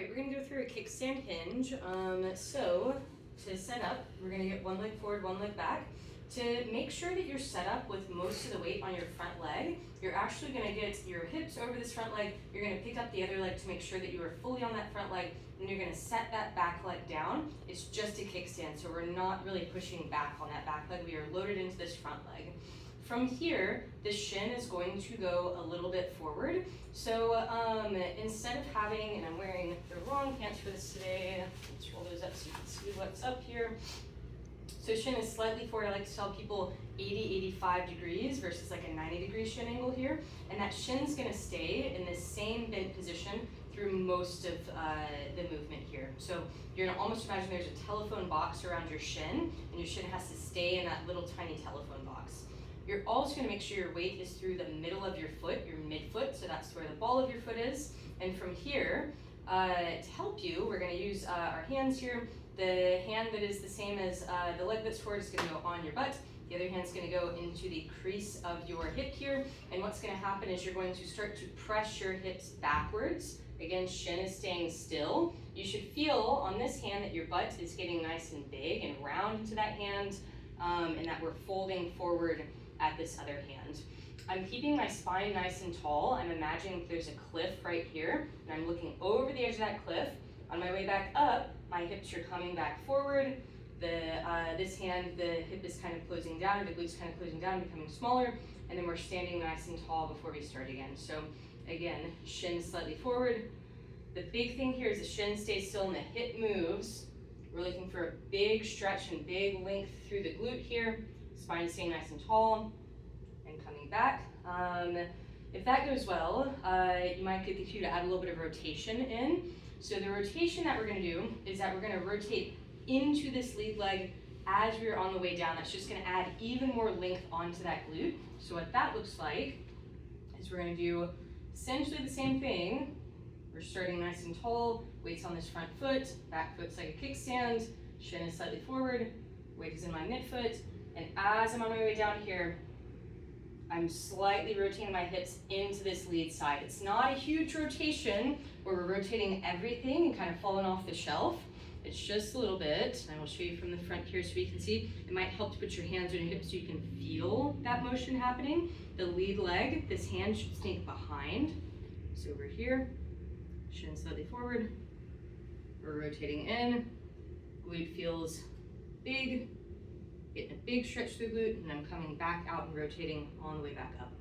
right, we're gonna go through a kickstand hinge. So to set up, we're gonna get one leg forward, one leg back. To make sure that you're set up with most of the weight on your front leg, you're actually gonna get your hips over this front leg. You're gonna pick up the other leg to make sure that you are fully on that front leg, and you're gonna set that back leg down. It's just a kickstand, so we're not really pushing back on that back leg. We are loaded into this front leg. From here, the shin is going to go a little bit forward. So instead of having, and I'm wearing the wrong pants for this today, let's roll those up so you can see what's up here. So shin is slightly forward. I like to tell people 80-85 degrees versus like a 90-degree shin angle here. And that shin's gonna stay in this same bent position through most of the movement here. So you're gonna almost imagine there's a telephone box around your shin, and your shin has to stay in that little tiny telephone box. You're also gonna make sure your weight is through the middle of your foot, your midfoot, so that's where the ball of your foot is. And from here, to help you, we're gonna use our hands here. The hand that is the same as the leg that's forward is gonna go on your butt. The other hand's gonna go into the crease of your hip here. And what's gonna happen is you're going to start to press your hips backwards. Again, shin is staying still. You should feel on this hand that your butt is getting nice and big and round into that hand, and that we're folding forward at this other hand. I'm keeping my spine nice and tall. I'm imagining there's a cliff right here, and I'm looking over the edge of that cliff. On my way back up, my hips are coming back forward. This hand, the hip is kind of closing down, the glute's kind of closing down, becoming smaller, and then we're standing nice and tall before we start again. So again, shin slightly forward. The big thing here is the shin stays still and the hip moves. We're looking for a big stretch and big length through the glute here. Spine staying nice and tall and coming back. If that goes well, you might get the cue to add a little bit of rotation in. So the rotation that we're gonna do is that we're gonna rotate into this lead leg as we're on the way down. That's just gonna add even more length onto that glute. So what that looks like is we're gonna do essentially the same thing. We're starting nice and tall, weight's on this front foot, back foot's like a kickstand, shin is slightly forward, weight is in my midfoot, and as I'm on my way down here, I'm slightly rotating my hips into this lead side. It's not a huge rotation where we're rotating everything and kind of falling off the shelf. It's just a little bit, and I will show you from the front here so you can see. It might help to put your hands on your hips so you can feel that motion happening. The lead leg, this hand should sneak behind. So over here, shin slightly forward. We're rotating in. Glute feels big. Getting a big stretch through the glute, and I'm coming back out and rotating on the way back up.